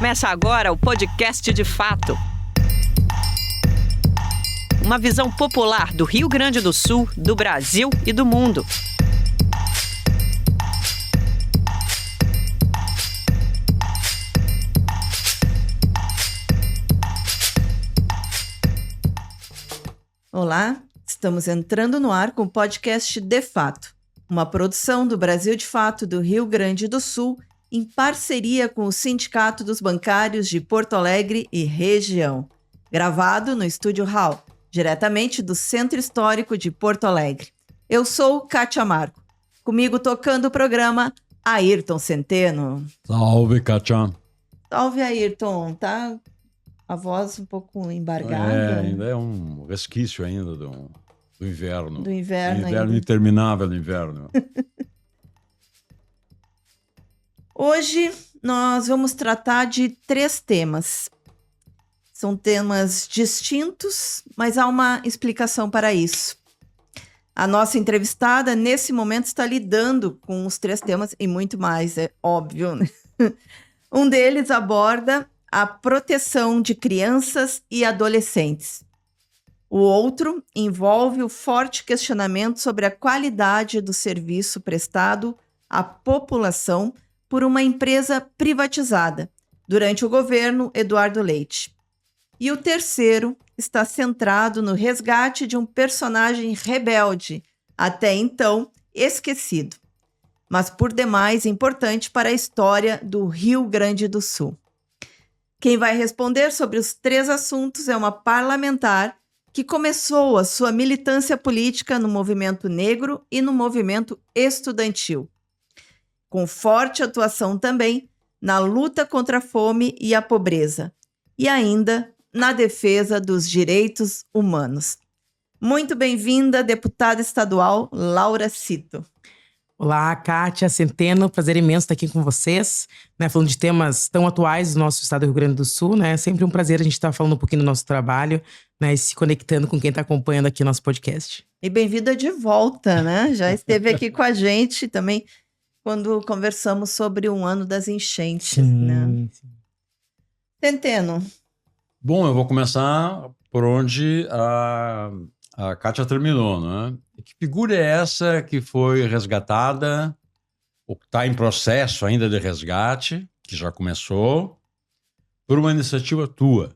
Começa agora o podcast De Fato. Uma visão popular do Rio Grande do Sul, do Brasil e do mundo. Olá, estamos entrando no ar com o podcast De Fato, uma produção do Brasil de Fato do Rio Grande do Sul, em parceria com o Sindicato dos Bancários de Porto Alegre e região. Gravado no Estúdio Hall, diretamente do Centro Histórico de Porto Alegre. Eu sou Kátia Marco. Comigo tocando o programa, Ayrton Centeno. Salve, Kátia. Salve, Ayrton. Tá a voz um pouco embargada. Ainda é um resquício ainda do inverno. Do inverno ainda. Interminável do inverno. Hoje nós vamos tratar de 3 temas. São temas distintos, mas há uma explicação para isso. A nossa entrevistada, nesse momento, está lidando com os 3 temas e muito mais, é óbvio, né? Um deles aborda a proteção de crianças e adolescentes. O outro envolve o forte questionamento sobre a qualidade do serviço prestado à população por uma empresa privatizada durante o governo Eduardo Leite. E o terceiro está centrado no resgate de um personagem rebelde, até então esquecido, mas por demais importante para a história do Rio Grande do Sul. Quem vai responder sobre os 3 assuntos é uma parlamentar que começou a sua militância política no movimento negro e no movimento estudantil, com forte atuação também na luta contra a fome e a pobreza, e ainda na defesa dos direitos humanos. Muito bem-vinda, deputada estadual Laura Cito. Olá, Kátia Centeno, prazer imenso estar aqui com vocês, né, falando de temas tão atuais do nosso estado do Rio Grande do Sul, né, é sempre um prazer a gente estar falando um pouquinho do nosso trabalho, né, e se conectando com quem está acompanhando aqui o nosso podcast. E bem-vinda de volta, né, já esteve aqui com a gente também quando conversamos sobre o ano das enchentes, sim, né. sim. Centeno. Bom, eu vou começar por onde a Kátia terminou, né? Que figura é essa que foi resgatada, ou que está em processo ainda de resgate, que já começou, por uma iniciativa tua,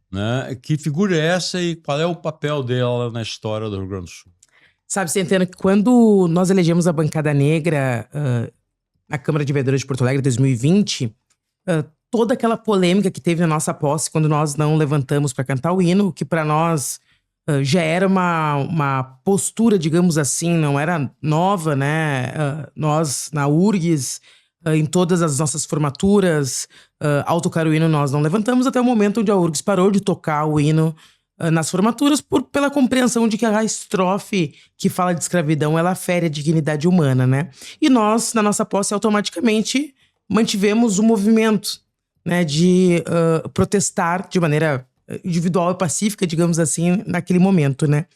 né? Que figura é essa e qual é o papel dela na história do Rio Grande do Sul? Sabe, Centeno, que quando nós elegemos a bancada negra na Câmara de Vereadores de Porto Alegre em 2020, toda aquela polêmica que teve na nossa posse quando nós não levantamos para cantar o hino, que para nós já era uma postura, digamos assim, não era nova, né? Nós, na URGS, em todas as nossas formaturas, ao tocar o hino, nós não levantamos até o momento onde a URGS parou de tocar o hino nas formaturas pela compreensão de que a estrofe que fala de escravidão, ela fere a dignidade humana, né? E nós, na nossa posse, automaticamente mantivemos o movimento, né, de protestar de maneira individual e pacífica, digamos assim, naquele momento, né?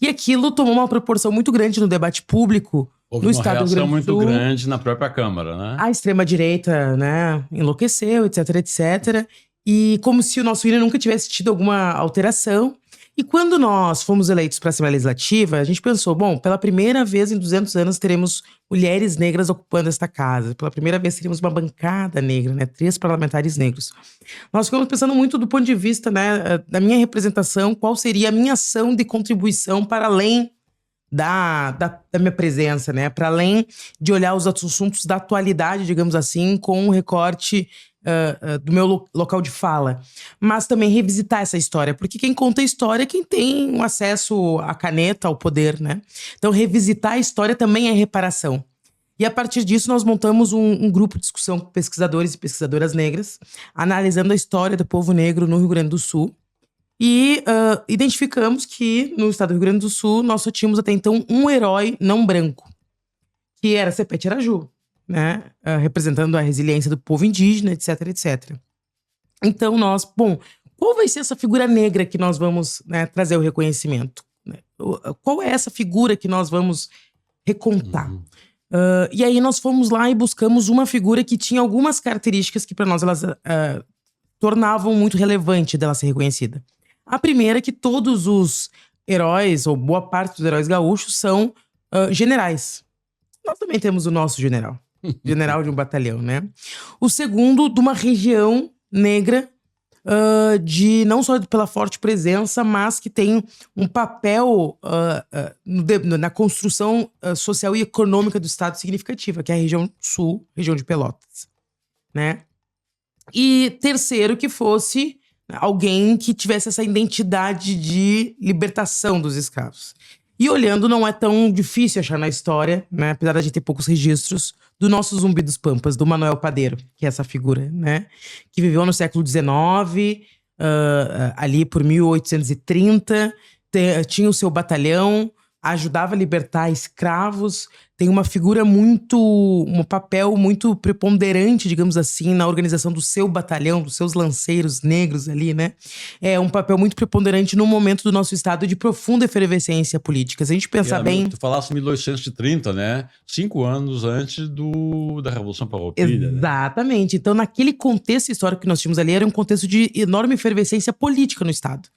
E aquilo tomou uma proporção muito grande no debate público no estado do Rio Grande do Sul. Houve uma reação muito grande na própria Câmara, né? A extrema-direita, né, enlouqueceu, etc, etc. E como se o nosso hino nunca tivesse tido alguma alteração. E quando nós fomos eleitos para a Assembleia Legislativa, a gente pensou, bom, pela primeira vez em 200 anos teremos mulheres negras ocupando esta casa. Pela primeira vez teremos uma bancada negra, né? 3 parlamentares negros. Nós ficamos pensando muito do ponto de vista, né, da minha representação, qual seria a minha ação de contribuição para além da minha presença, né? Para além de olhar os assuntos da atualidade, digamos assim, com um recorte do meu local de fala, mas também revisitar essa história, porque quem conta a história é quem tem um acesso à caneta, ao poder, né? Então revisitar a história também é reparação. E a partir disso nós montamos um grupo de discussão com pesquisadores e pesquisadoras negras, analisando a história do povo negro no Rio Grande do Sul, e identificamos que no estado do Rio Grande do Sul nós só tínhamos até então um herói não branco, que era Sepete Araju, né, representando a resiliência do povo indígena, etc, etc. Então qual vai ser essa figura negra que nós vamos, né, trazer o reconhecimento? Qual é essa figura que nós vamos recontar? E aí nós fomos lá e buscamos uma figura que tinha algumas características que para nós elas tornavam muito relevante dela ser reconhecida. A primeira é que todos os heróis, ou boa parte dos heróis gaúchos, são generais. Nós também temos o nosso general. General de um batalhão, né? O segundo, de uma região negra, de não só pela forte presença, mas que tem um papel na construção social e econômica do estado significativa, que é a região sul, região de Pelotas, né? E terceiro, que fosse alguém que tivesse essa identidade de libertação dos escravos. E olhando, não é tão difícil achar na história, né, apesar de ter poucos registros, do nosso Zumbi dos Pampas, do Manuel Padeiro, que é essa figura, né? Que viveu no século XIX, ali por 1830, tinha o seu batalhão, ajudava a libertar escravos, tem um papel muito preponderante, digamos assim, na organização do seu batalhão, dos seus lanceiros negros ali, né? É um papel muito preponderante no momento do nosso estado de profunda efervescência política. Se a gente pensar bem... Tu falasse em 1830, né? 5 anos antes da Revolução Farroupilha. Exatamente. Né? Então, naquele contexto histórico que nós tínhamos ali, era um contexto de enorme efervescência política no estado.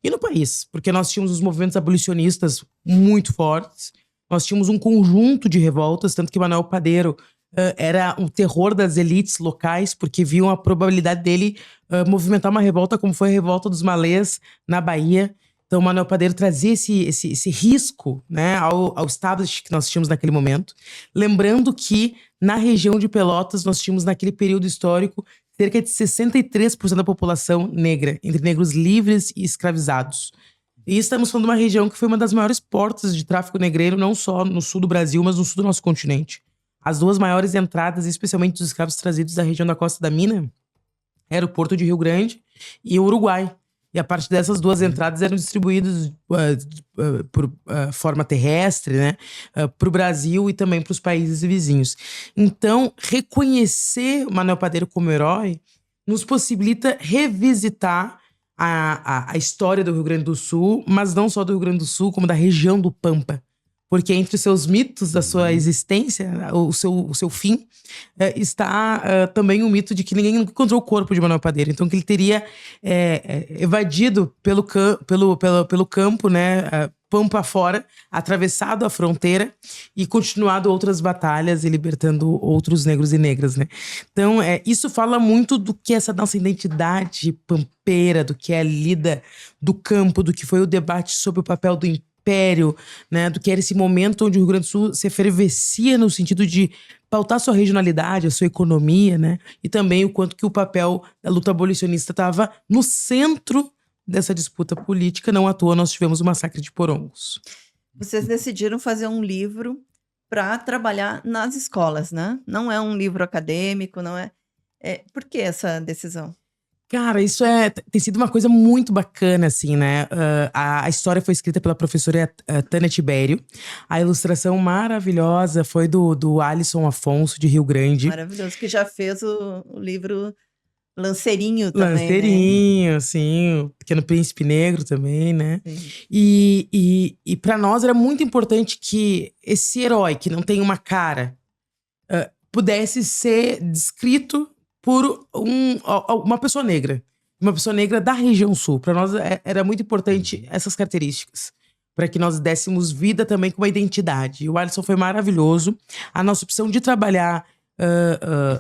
E no país, porque nós tínhamos os movimentos abolicionistas muito fortes, nós tínhamos um conjunto de revoltas, tanto que Manuel Padeiro era um terror das elites locais, porque viam a probabilidade dele movimentar uma revolta como foi a revolta dos malês na Bahia. Então, Manuel Padeiro trazia esse risco, né, ao establishment que nós tínhamos naquele momento. Lembrando que na região de Pelotas nós tínhamos naquele período histórico cerca de 63% da população negra, entre negros livres e escravizados. E estamos falando de uma região que foi uma das maiores portas de tráfico negreiro, não só no sul do Brasil, mas no sul do nosso continente. As duas maiores entradas, especialmente dos escravos trazidos da região da Costa da Mina, era o Porto de Rio Grande e o Uruguai. E a partir dessas duas entradas eram distribuídos por forma terrestre, né, para o Brasil e também para os países vizinhos. Então, reconhecer o Manuel Padeiro como herói nos possibilita revisitar a história do Rio Grande do Sul, mas não só do Rio Grande do Sul, como da região do Pampa. Porque entre os seus mitos da sua existência, o seu fim, está também o mito de que ninguém encontrou o corpo de Manuel Padeiro. Então, que ele teria evadido pelo campo, né, pampa fora, atravessado a fronteira e continuado outras batalhas e libertando outros negros e negras, né? Então, isso fala muito do que é essa nossa identidade pampeira, do que é a lida do campo, do que foi o debate sobre o papel do império, né, do que era esse momento onde o Rio Grande do Sul se efervescia no sentido de pautar sua regionalidade, a sua economia, né, e também o quanto que o papel da luta abolicionista estava no centro dessa disputa política. Não à toa nós tivemos o massacre de Porongos. Vocês decidiram fazer um livro para trabalhar nas escolas, né? Não é um livro acadêmico, não é... Por que essa decisão? Cara, isso tem sido uma coisa muito bacana, assim, né? A história foi escrita pela professora Tânia Tibério. A ilustração maravilhosa foi do Alisson Afonso, de Rio Grande. Maravilhoso, que já fez o livro Lanceirinho também, Lanceirinho, né? Sim, o Pequeno Príncipe Negro também, né? Sim. E para nós era muito importante que esse herói, que não tem uma cara, pudesse ser descrito por uma pessoa negra. Uma pessoa negra da região sul. Para nós era muito importante essas características. Para que nós dessemos vida também com uma identidade. E o Alisson foi maravilhoso. A nossa opção de trabalhar...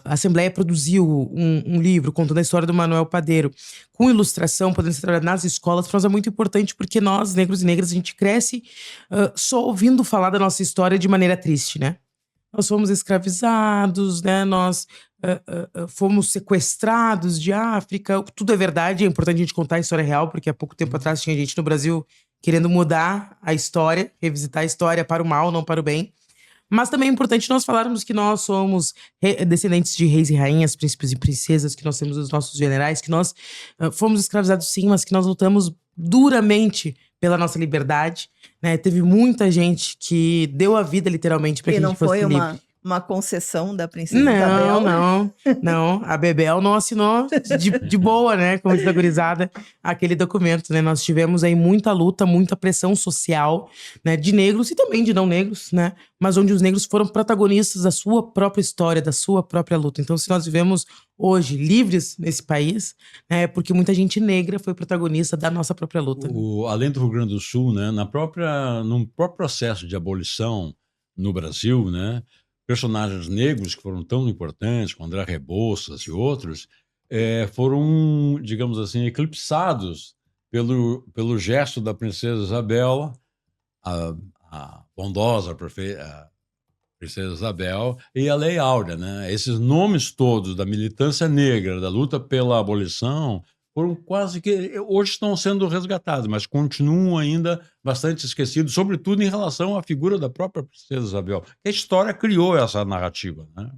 a Assembleia produziu um livro contando a história do Manuel Padeiro com ilustração, podendo ser trabalhado nas escolas. Para nós é muito importante porque nós, negros e negras, a gente cresce só ouvindo falar da nossa história de maneira triste, né? Nós fomos escravizados, né? Nós fomos sequestrados de África. Tudo é verdade, é importante a gente contar a história real, porque há pouco tempo atrás tinha gente no Brasil querendo mudar a história, revisitar a história para o mal, não para o bem. Mas também é importante nós falarmos que nós somos descendentes de reis e rainhas, príncipes e princesas, que nós temos os nossos generais, que nós fomos escravizados sim, mas que nós lutamos duramente pela nossa liberdade, né? Teve muita gente que deu a vida literalmente para que a gente fosse livre. uma concessão da Princesa Isabel. Não. A Bebel não assinou de boa, né? Como diz a gurizada, aquele documento, né? Nós tivemos aí muita luta, muita pressão social, né? De negros e também de não negros, né? Mas onde os negros foram protagonistas da sua própria história, da sua própria luta. Então, se nós vivemos hoje livres nesse país, né? É porque muita gente negra foi protagonista da nossa própria luta. Além do Rio Grande do Sul, né? No próprio processo de abolição no Brasil, né? Personagens negros que foram tão importantes, como André Rebouças e outros, foram, digamos assim, eclipsados pelo gesto da Princesa Isabel, a bondosa a Princesa Isabel, e a Lei Áurea, né? Esses nomes todos da militância negra, da luta pela abolição, foram quase que hoje estão sendo resgatados, mas continuam ainda bastante esquecidos, sobretudo em relação à figura da própria Princesa Isabel. A história criou essa narrativa, né?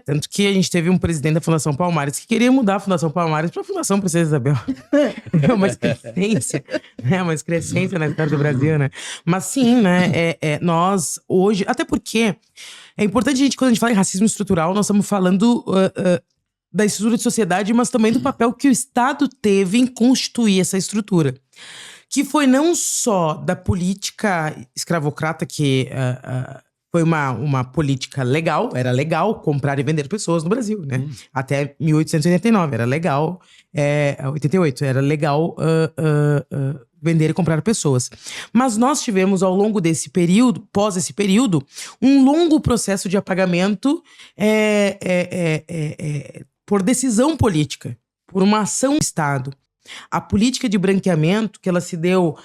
Tanto que a gente teve um presidente da Fundação Palmares que queria mudar a Fundação Palmares para a Fundação Princesa Isabel. É uma excrescência, né? Uma excrescência na história do Brasil, né? Mas sim, né? Nós hoje, até porque é importante quando a gente fala em racismo estrutural, nós estamos falando da estrutura de sociedade, mas também do papel que o Estado teve em constituir essa estrutura. Que foi não só da política escravocrata, que foi uma política legal, era legal comprar e vender pessoas no Brasil, né? Até 1889, era legal, 88, era legal vender e comprar pessoas. Mas nós tivemos, ao longo desse período, pós esse período, um longo processo de apagamento por decisão política, por uma ação do Estado. A política de branqueamento, que ela se deu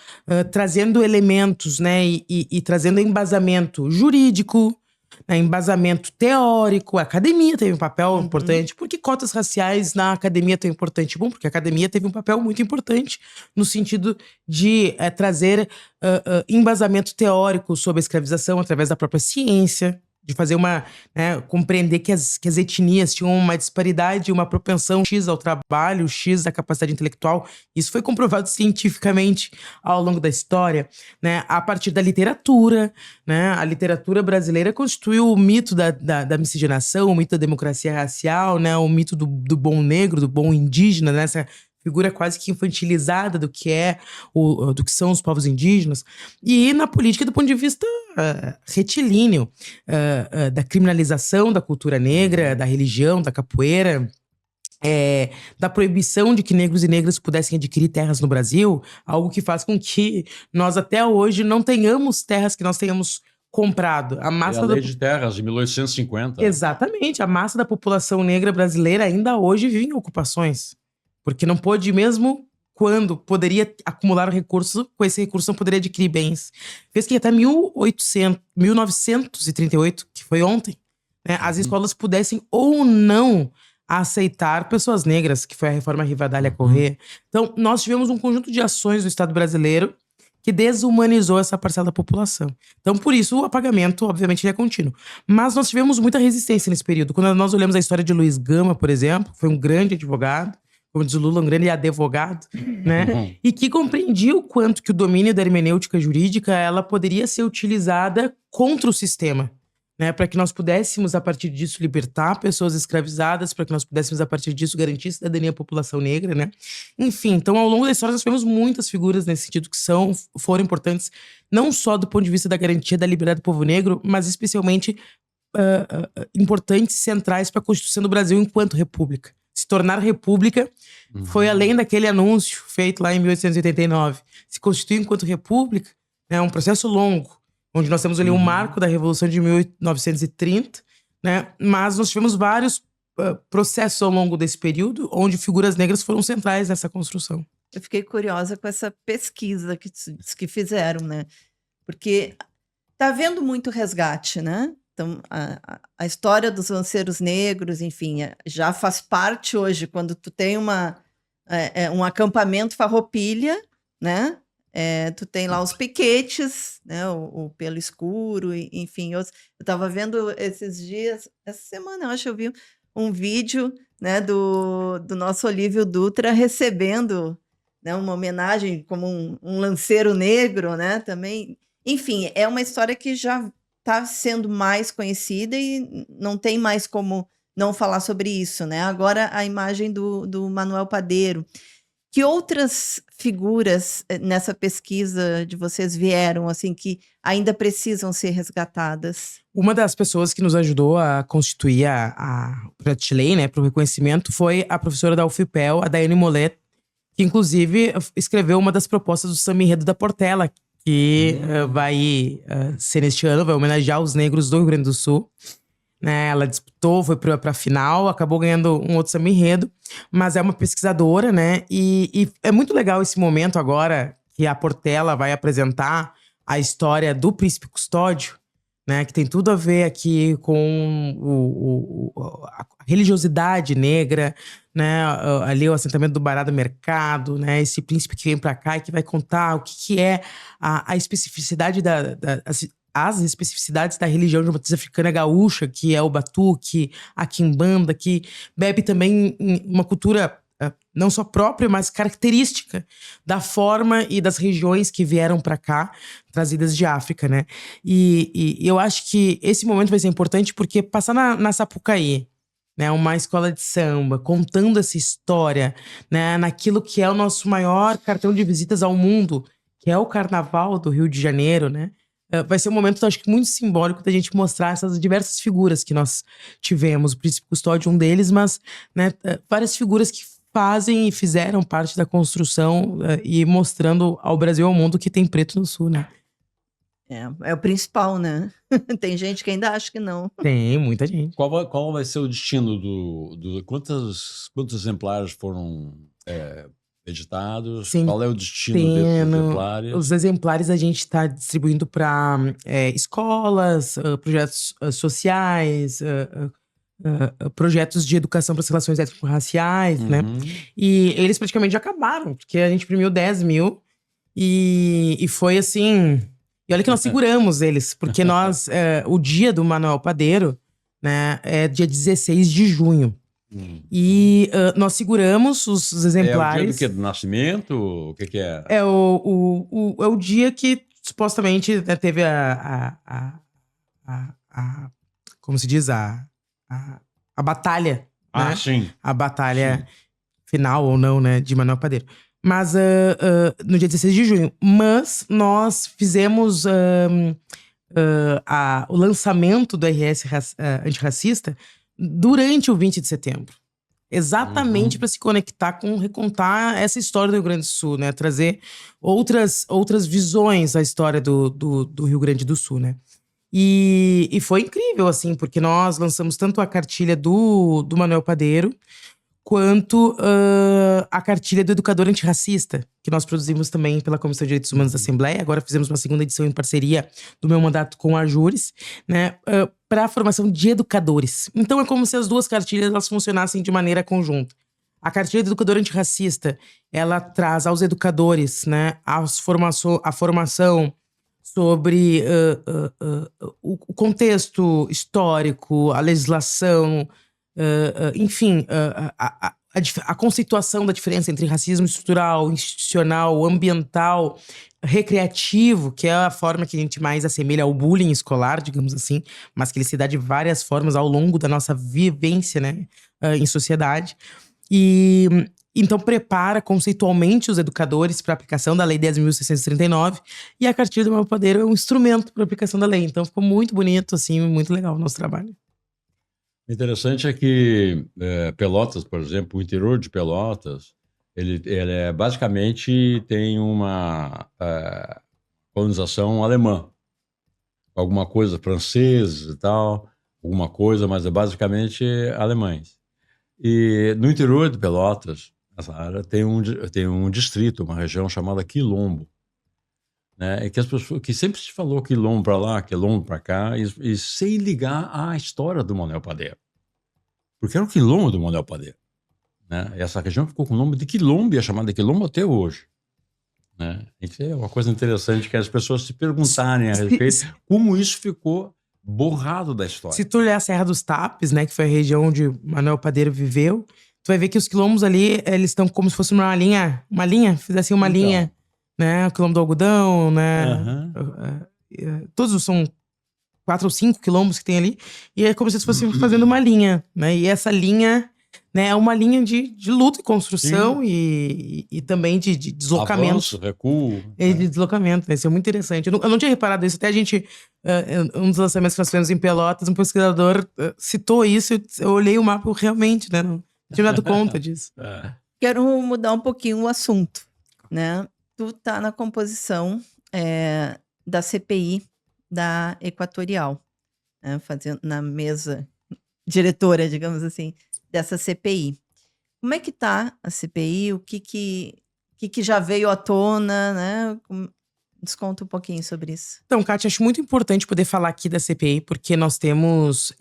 trazendo elementos, né, e trazendo embasamento jurídico, né, embasamento teórico. A academia teve um papel importante. Por que cotas raciais na academia tão importante? Bom, porque a academia teve um papel muito importante no sentido de trazer embasamento teórico sobre a escravização através da própria ciência, de fazer compreender que as etnias tinham uma disparidade, uma propensão X ao trabalho, X da capacidade intelectual. Isso foi comprovado cientificamente ao longo da história, né? A partir da literatura, né? A literatura brasileira constituiu o mito da miscigenação, o mito da democracia racial, né? O mito do bom negro, do bom indígena, né? Essa figura quase que infantilizada do que do que são os povos indígenas. E na política, do ponto de vista retilíneo, da criminalização da cultura negra, da religião, da capoeira, da proibição de que negros e negras pudessem adquirir terras no Brasil, algo que faz com que nós até hoje não tenhamos terras que nós tenhamos comprado. A lei de terras de 1850. Exatamente. A massa da população negra brasileira ainda hoje vive em ocupações. Porque não pôde, mesmo quando poderia acumular recursos, com esse recurso não poderia adquirir bens. Fez que até 1938, que foi ontem, né, as escolas pudessem ou não aceitar pessoas negras, que foi a reforma Rivadavia Corrêa. Então, nós tivemos um conjunto de ações do Estado brasileiro que desumanizou essa parcela da população. Então, por isso, o apagamento, obviamente, ele é contínuo. Mas nós tivemos muita resistência nesse período. Quando nós olhamos a história de Luiz Gama, por exemplo, foi um grande advogado, como diz o Lula, um grande advogado, né? E que compreendia o quanto que o domínio da hermenêutica jurídica ela poderia ser utilizada contra o sistema, né? Para que nós pudéssemos, a partir disso, libertar pessoas escravizadas, para que nós pudéssemos, a partir disso, garantir cidadania à população negra, né? Enfim, então, ao longo da história, nós tivemos muitas figuras nesse sentido que foram importantes, não só do ponto de vista da garantia da liberdade do povo negro, mas especialmente importantes, centrais para a Constituição do Brasil enquanto república. Se tornar república foi além daquele anúncio feito lá em 1889. Se constituir enquanto república é um processo longo, onde nós temos ali um marco da Revolução de 1930, né? Mas nós tivemos vários processos ao longo desse período, onde figuras negras foram centrais nessa construção. Eu fiquei curiosa com essa pesquisa que fizeram, né? Porque tá havendo muito resgate, né? Então, a história dos lanceiros negros, enfim, já faz parte hoje, quando tu tem um acampamento farroupilha, né? Tu tem lá os piquetes, né? O pelo escuro, enfim. Eu estava vendo esses dias, essa semana, eu acho que eu vi um vídeo, né, do nosso Olívio Dutra recebendo, né, uma homenagem como um lanceiro negro, né? Também. Enfim, é uma história que já tá sendo mais conhecida e não tem mais como não falar sobre isso, né? Agora a imagem do Manuel Padeiro. Que outras figuras nessa pesquisa de vocês vieram, assim, que ainda precisam ser resgatadas? Uma das pessoas que nos ajudou a constituir o projeto de lei, né, para o reconhecimento, foi a professora da UFPEL, a Daiane Molet, que inclusive escreveu uma das propostas do Samba Enredo da Portela, que vai ser neste ano, vai homenagear os negros do Rio Grande do Sul. Né, ela disputou, foi para a final, acabou ganhando um outro samba enredo, mas é uma pesquisadora, né? E é muito legal esse momento agora que a Portela vai apresentar a história do Príncipe Custódio, né? Que tem tudo a ver aqui com a religiosidade negra, né? Ali o assentamento do Bará do Mercado, né? Esse príncipe que vem para cá e que vai contar o que é a especificidade as especificidades da religião de matriz africana gaúcha, que é o batuque, a quimbanda, que bebe também uma cultura não só própria, mas característica da forma e das regiões que vieram para cá, trazidas de África, né? E eu acho que esse momento vai ser importante porque passar na Sapucaí, né, uma escola de samba, contando essa história, né, naquilo que é o nosso maior cartão de visitas ao mundo, que é o Carnaval do Rio de Janeiro, né? Vai ser um momento, acho que, muito simbólico da gente mostrar essas diversas figuras que nós tivemos. O Príncipe Custódio é um deles, mas né, várias figuras que fazem e fizeram parte da construção e mostrando ao Brasil e ao mundo que tem preto no Sul, né? É o principal, né? Tem gente que ainda acha que não. Tem, muita gente. Qual vai ser o destino quantos exemplares foram editados? Sim, Qual é o destino desses exemplares? Os exemplares a gente está distribuindo para escolas, projetos sociais, projetos de educação para as relações étnico-raciais, né? E eles praticamente já acabaram, porque a gente imprimiu 10 mil e foi assim... E olha que nós seguramos eles, porque nós... o dia do Manuel Padeiro, né, é dia 16 de junho. E nós seguramos os exemplares. É o dia do quê? Do nascimento? O que é? É o dia que supostamente teve como se diz? A batalha. Né? Sim. A batalha final ou não, né? De Manuel Padeiro. Mas no dia 16 de junho. Mas nós fizemos o lançamento do RS antirracista durante o 20 de setembro. Exatamente para se conectar com recontar essa história do Rio Grande do Sul, né? Trazer outras visões à história do Rio Grande do Sul, né? E foi incrível, assim, porque nós lançamos tanto a cartilha do Manuel Padeiro, quanto a cartilha do Educador Antirracista, que nós produzimos também pela Comissão de Direitos Humanos da Assembleia. Agora fizemos uma segunda edição em parceria do meu mandato com a Júris, né, para a formação de educadores. Então é como se as duas cartilhas elas funcionassem de maneira conjunta. A cartilha do Educador Antirracista, ela traz aos educadores, né, a formação sobre o contexto histórico, a legislação, enfim, a conceituação da diferença entre racismo estrutural, institucional, ambiental, recreativo, que é a forma que a gente mais assemelha ao bullying escolar, digamos assim, mas que ele se dá de várias formas ao longo da nossa vivência, né, em sociedade. E então prepara conceitualmente os educadores para a aplicação da Lei 10.639 e a cartilha do Manuel Padeiro é um instrumento para a aplicação da lei. Então ficou muito bonito, assim, muito legal o nosso trabalho. Interessante é que Pelotas, por exemplo, o interior de Pelotas, ele basicamente tem uma colonização alemã. Alguma coisa francesa e tal, alguma coisa, mas é basicamente alemães. E no interior de Pelotas, nessa área, tem um distrito, uma região chamada Quilombo. Né? Que as pessoas que sempre se falou quilombo para lá, quilombo para cá, e sem ligar à história do Manuel Padeiro. Porque era o quilombo do Manuel Padeiro. Né? E essa região ficou com o nome de quilombo e é chamada de quilombo até hoje. Né? Isso é uma coisa interessante que as pessoas se perguntarem a respeito como isso ficou borrado da história. Se tu olhar a Serra dos Tapes, né, que foi a região onde Manuel Padeiro viveu, tu vai ver que os quilombos ali, eles estão como se fosse uma linha, fizessem uma linha, né, o quilombo do algodão, né, todos são 4 ou 5 quilômetros que tem ali, e é como se eles fossem fazendo uma linha, né? E essa linha, né, é uma linha de luta e construção e também de deslocamento. Avanço, recuo. De deslocamento, né? Isso é muito interessante. Eu não tinha reparado isso. Até a gente, um dos lançamentos que nós fizemos em Pelotas, um pesquisador citou isso. Eu olhei o mapa realmente, né? Não tinha me dado conta disso. Quero mudar um pouquinho o assunto, né? Tu tá na composição da CPI da Equatorial, né? Fazendo na mesa diretora, digamos assim, dessa CPI. Como é que tá a CPI? O que já veio à tona, né? Nos conta um pouquinho sobre isso. Então, Kátia, acho muito importante poder falar aqui da CPI, porque nós temos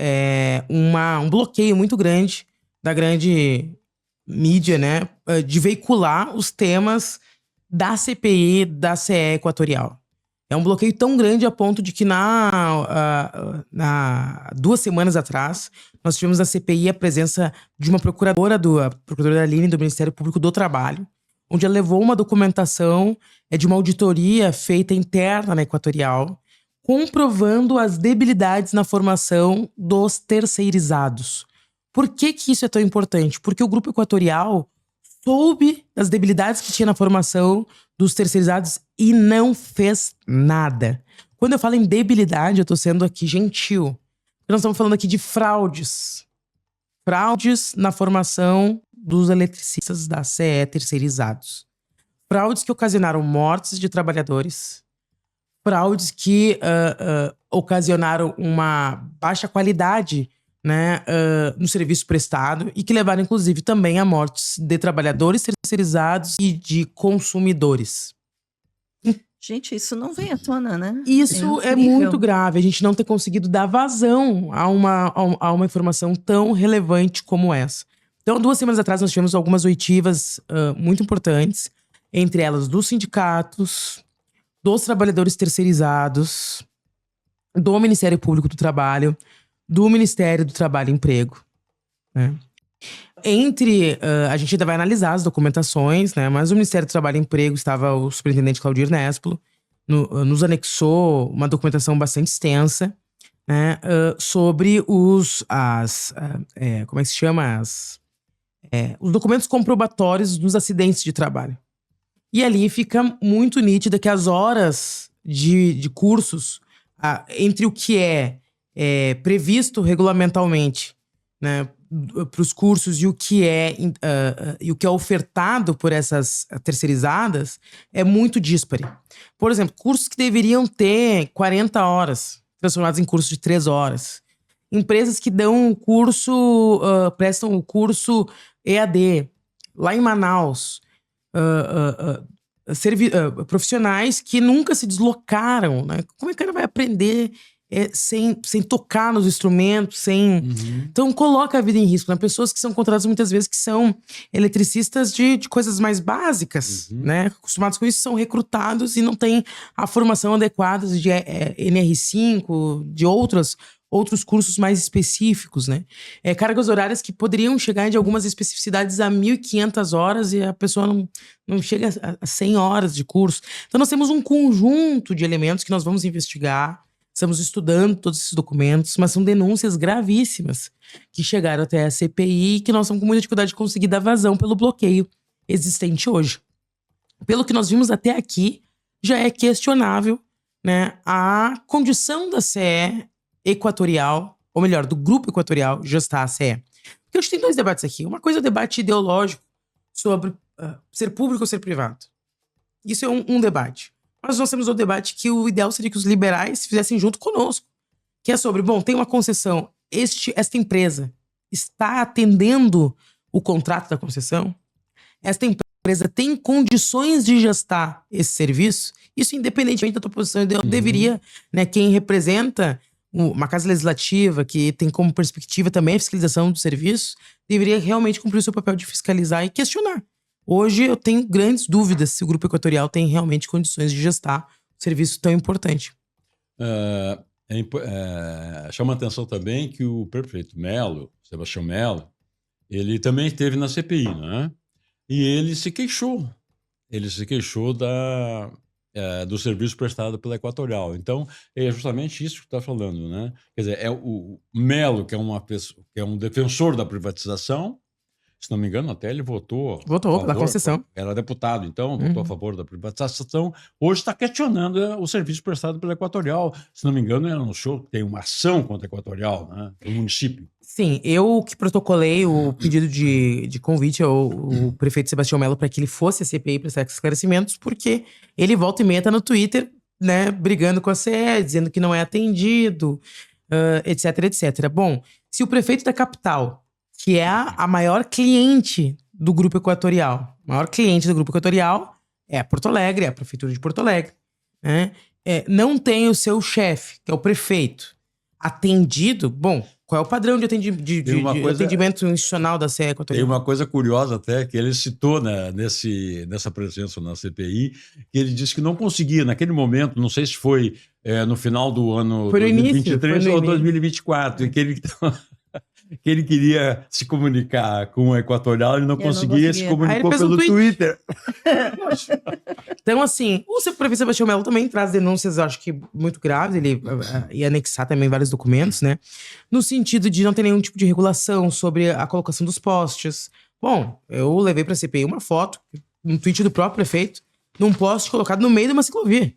um bloqueio muito grande da grande mídia, né? De veicular os temas da CPI da CE Equatorial. É um bloqueio tão grande a ponto de que 2 semanas atrás, nós tivemos na CPI a presença de uma procuradora, a procuradora Aline, do Ministério Público do Trabalho, onde ela levou uma documentação de uma auditoria feita interna na Equatorial, comprovando as debilidades na formação dos terceirizados. Por que isso é tão importante? Porque o Grupo Equatorial soube das debilidades que tinha na formação dos terceirizados e não fez nada. Quando eu falo em debilidade, eu tô sendo aqui gentil. Nós estamos falando aqui de fraudes. Fraudes na formação dos eletricistas da CE terceirizados. Fraudes que ocasionaram mortes de trabalhadores. Fraudes que ocasionaram uma baixa qualidade, né, no serviço prestado e que levaram, inclusive, também a mortes de trabalhadores terceirizados e de consumidores. Gente, isso não vem à tona, né? Isso é muito grave, a gente não ter conseguido dar vazão a uma informação tão relevante como essa. Então, 2 semanas atrás, nós tivemos algumas oitivas muito importantes, entre elas dos sindicatos, dos trabalhadores terceirizados, do Ministério Público do Trabalho, do Ministério do Trabalho e Emprego, né? A gente ainda vai analisar as documentações, né? Mas o Ministério do Trabalho e Emprego estava o superintendente Claudir Nespolo, nos anexou uma documentação bastante extensa, né? Sobre como é que se chama? Os documentos comprobatórios dos acidentes de trabalho. E ali fica muito nítido que as horas de cursos, entre o que é previsto regulamentalmente, né, para os cursos e o que é ofertado por essas terceirizadas é muito díspare. Por exemplo, cursos que deveriam ter 40 horas, transformados em cursos de 3 horas. Empresas que dão curso, prestam o curso EAD, lá em Manaus. Profissionais que nunca se deslocaram, né? Como é que o cara vai aprender sem tocar nos instrumentos, Então coloca a vida em risco, né? Pessoas que são contratadas muitas vezes que são eletricistas de coisas mais básicas, né? Acostumados com isso, são recrutados e não têm a formação adequada de NR5, de outros cursos mais específicos, né? Cargas horárias que poderiam chegar de algumas especificidades a 1.500 horas e a pessoa não chega a 100 horas de curso. Então nós temos um conjunto de elementos que nós vamos investigar. Estamos estudando todos esses documentos, mas são denúncias gravíssimas que chegaram até a CPI e que nós estamos com muita dificuldade de conseguir dar vazão pelo bloqueio existente hoje. Pelo que nós vimos até aqui, já é questionável, né, a condição da CE Equatorial, ou melhor, do Grupo Equatorial gestar a CE. Porque acho que tem 2 debates aqui. Uma coisa é o debate ideológico sobre ser público ou ser privado. Isso é um debate. Mas nós temos outro debate que o ideal seria que os liberais fizessem junto conosco. Que é sobre, tem uma concessão. Esta empresa está atendendo o contrato da concessão? Esta empresa tem condições de gestar esse serviço? Isso, independentemente da tua posição ideal, deveria, né, quem representa uma casa legislativa que tem como perspectiva também a fiscalização do serviço, deveria realmente cumprir o seu papel de fiscalizar e questionar. Hoje eu tenho grandes dúvidas se o Grupo Equatorial tem realmente condições de gestar um serviço tão importante. Chama a atenção também que o prefeito Melo, Sebastião Melo, ele também esteve na CPI, né? E ele se queixou. Ele se queixou do serviço prestado pela Equatorial. Então, é justamente isso que está falando, né? Quer dizer, é o Melo, que é uma pessoa, que é um defensor da privatização. Se não me engano, até ele votou a Votou pela favor, concessão. era deputado, então, votou a favor da privatização. Hoje está questionando o serviço prestado pela Equatorial. Se não me engano, ele anunciou que tem uma ação contra a Equatorial, né? O município. Sim, eu que protocolei o pedido de convite ao prefeito Sebastião Melo para que ele fosse a CPI para prestar esclarecimentos, porque ele volta e meia tá no Twitter, né, brigando com a CE, dizendo que não é atendido, etc, etc. Bom, se o prefeito da capital, que é a maior cliente do Grupo Equatorial, é a Porto Alegre, é a Prefeitura de Porto Alegre, né? Não tem o seu chefe, que é o prefeito, atendido. Bom, qual é o padrão de atendimento institucional da CE Equatorial? Tem uma coisa curiosa até, que ele citou, né, nessa presença na CPI, que ele disse que não conseguia, naquele momento, não sei se foi no final do ano 2023 ou 2024, e que ele queria se comunicar com o Equatorial, ele não conseguia, se comunicou pelo Twitter. Então, assim, o prefeito Sebastião Melo também traz denúncias, acho que muito graves, ele ia anexar também vários documentos, né? No sentido de não ter nenhum tipo de regulação sobre a colocação dos postes. Bom, eu levei pra CPI uma foto, um tweet do próprio prefeito, num poste colocado no meio de uma ciclovia.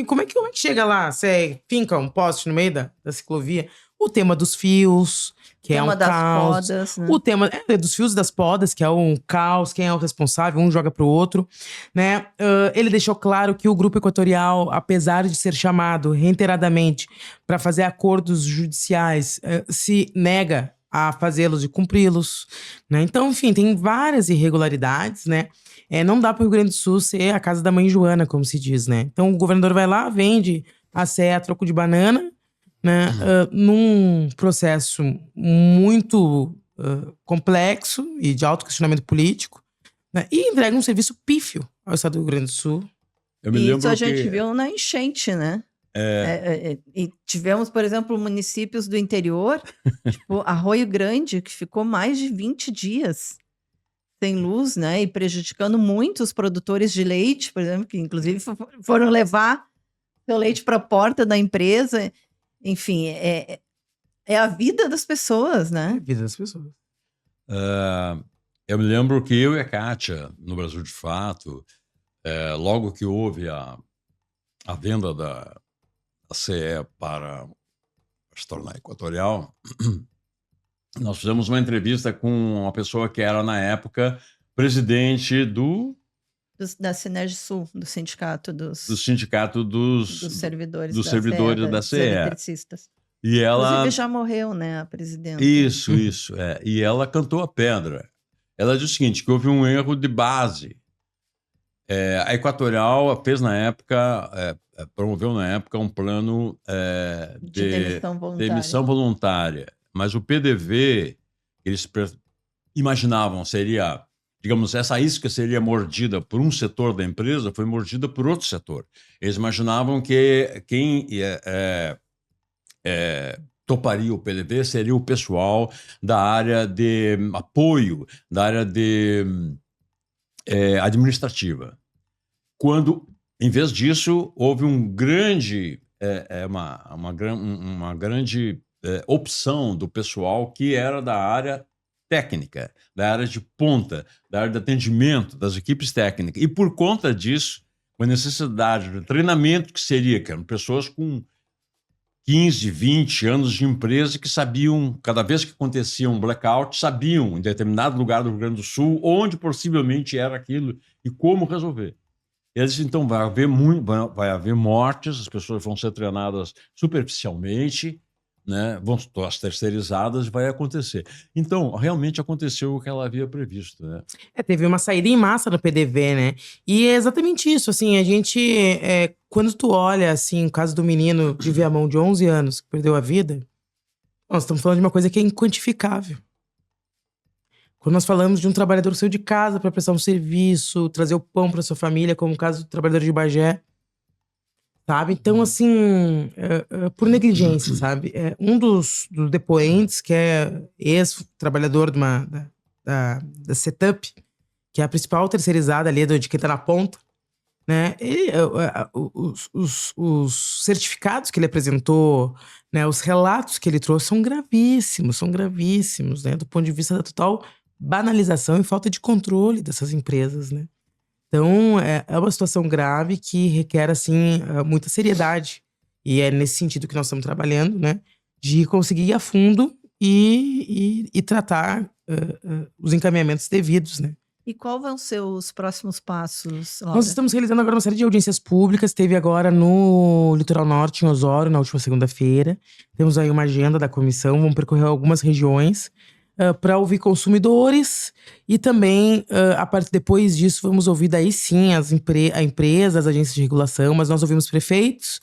Como é que chega lá? Você finca um poste no meio da ciclovia? O tema dos fios, que é um caos. Podas, né? O tema dos fios e das podas, que é um caos. Quem é o responsável? Um joga pro outro, né? Ele deixou claro que o Grupo Equatorial, apesar de ser chamado reiteradamente para fazer acordos judiciais, se nega a fazê-los e cumpri-los, né? Então, enfim, tem várias irregularidades, né? Não dá para o Rio Grande do Sul ser a casa da mãe Joana, como se diz, né? Então, o governador vai lá, vende a CE a troco de banana, né? Num processo muito complexo e de alto questionamento político, né? E entrega um serviço pífio ao estado do Rio Grande do Sul. Isso a gente viu na enchente, né? E tivemos, por exemplo, municípios do interior, tipo Arroio Grande, que ficou mais de 20 dias sem luz, né? E prejudicando muito os produtores de leite, por exemplo, que inclusive foram levar seu leite para a porta da empresa. Enfim, é a vida das pessoas, né? A vida das pessoas. Eu me lembro que eu e a Kátia, no Brasil de Fato, logo que houve a venda da CE para se tornar Equatorial, nós fizemos uma entrevista com uma pessoa que era, na época, presidente da Sinergisul, do sindicato dos servidores da CE. Eletricistas. E ela... Inclusive já morreu, né, a presidenta. Isso. E ela cantou a pedra. Ela disse o seguinte, que houve um erro de base. A Equatorial fez na época, promoveu na época um plano de demissão voluntária. Mas o PDV, eles imaginavam, seria, digamos, essa isca seria mordida por um setor da empresa, foi mordida por outro setor. Eles imaginavam que quem toparia o PDV seria o pessoal da área de apoio, da área de administrativa. Quando, em vez disso, houve uma grande opção do pessoal que era da área técnica, da área de ponta, da área de atendimento, das equipes técnicas. E por conta disso, com a necessidade de treinamento que eram pessoas com 15, 20 anos de empresa que sabiam, cada vez que acontecia um blackout, sabiam em determinado lugar do Rio Grande do Sul onde possivelmente era aquilo e como resolver. Eles disseram, então vai haver mortes, as pessoas vão ser treinadas superficialmente, né? Vão as terceirizadas, vai acontecer. Então, realmente aconteceu o que ela havia previsto, né? Teve uma saída em massa no PDV, né? E é exatamente isso, assim, a gente, quando tu olha, assim, o caso do menino de Viamão de 11 anos, que perdeu a vida, nós estamos falando de uma coisa que é inquantificável. Quando nós falamos de um trabalhador que saiu de casa para prestar um serviço, trazer o pão para sua família, como o caso do trabalhador de Bagé, sabe? Então, assim, por negligência, sabe? Um dos depoentes, que é ex-trabalhador da Setup, que é a principal terceirizada ali de quem tá na ponta, né? Os certificados que ele apresentou, né? Os relatos que ele trouxe são gravíssimos, né? Do ponto de vista da total banalização e falta de controle dessas empresas, né? Então, é uma situação grave que requer, assim, muita seriedade. E é nesse sentido que nós estamos trabalhando, né? De conseguir ir a fundo e tratar os encaminhamentos devidos, né? E qual vão ser os próximos passos, Laura? Nós estamos realizando agora uma série de audiências públicas. Teve agora no Litoral Norte, em Osório, na última segunda-feira. Temos aí uma agenda da comissão. Vamos percorrer algumas regiões para ouvir consumidores. E também, depois disso, vamos ouvir daí sim a empresa, as agências de regulação. Mas nós ouvimos prefeitos,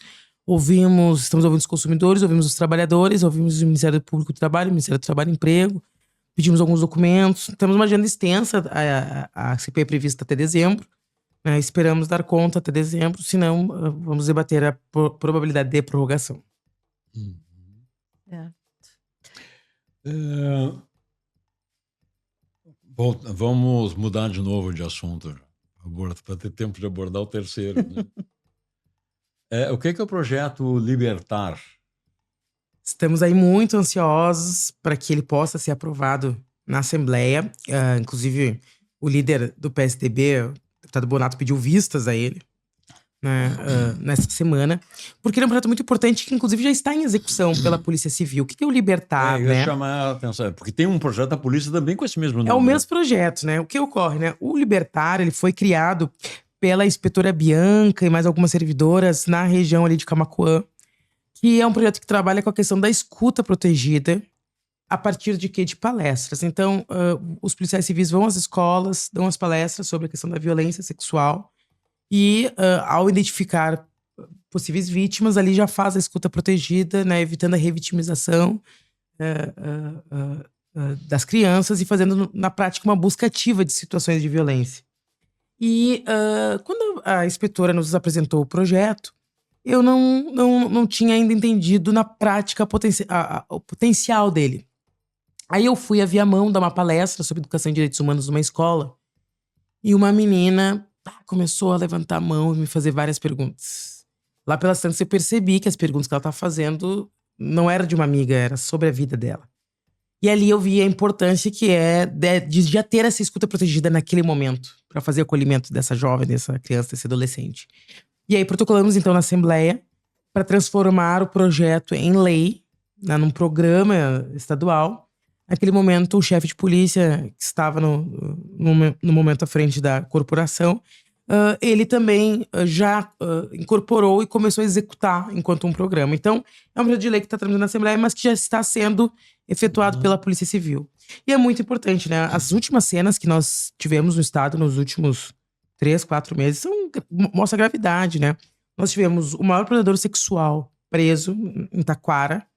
estamos ouvindo os consumidores, ouvimos os trabalhadores, ouvimos o Ministério Público do Trabalho, o Ministério do Trabalho e Emprego. Pedimos alguns documentos. Temos uma agenda extensa, a CPI é prevista até dezembro. Né? Esperamos dar conta até dezembro, senão vamos debater a probabilidade de prorrogação. Vamos mudar de novo de assunto, para ter tempo de abordar o terceiro. Né? O que é o projeto Libertar? Estamos aí muito ansiosos para que ele possa ser aprovado na Assembleia. Inclusive, o líder do PSDB, o deputado Bonato, pediu vistas a ele, né, nessa semana. Porque ele é um projeto muito importante que, inclusive, já está em execução pela Polícia Civil. O que é o Libertar, Eu né? ia chamar a atenção, porque tem um projeto da polícia também com esse mesmo nome. É o mesmo projeto, né? O que ocorre, né? O Libertar, ele foi criado pela inspetora Bianca e mais algumas servidoras na região ali de Camaquã, que é um projeto que trabalha com a questão da escuta protegida a partir de quê? De palestras. Então, os policiais civis vão às escolas, dão as palestras sobre a questão da violência sexual e, ao identificar possíveis vítimas, ali já faz a escuta protegida, né, evitando a revitimização das crianças e fazendo, na prática, uma busca ativa de situações de violência. E quando a inspetora nos apresentou o projeto, eu não tinha ainda entendido na prática o potencial dele. Aí eu fui a Viamão dar uma palestra sobre educação e direitos humanos numa escola. E uma menina começou a levantar a mão e me fazer várias perguntas. Lá pelas tantas eu percebi que as perguntas que ela estava fazendo não era de uma amiga, era sobre a vida dela. E ali eu vi a importância que é de já ter essa escuta protegida naquele momento, para fazer o acolhimento dessa jovem, dessa criança, desse adolescente. E aí protocolamos então na Assembleia para transformar o projeto em lei, né, num programa estadual. Naquele momento, o chefe de polícia, que estava no momento à frente da corporação, ele também já incorporou e começou a executar enquanto um programa. Então, é um projeto de lei que está tramitando na Assembleia, mas que já está sendo efetuado pela Polícia Civil. E é muito importante, né? As últimas cenas que nós tivemos no estado nos últimos 3, 4 meses mostra a gravidade, né? Nós tivemos o maior predador sexual preso em Taquara,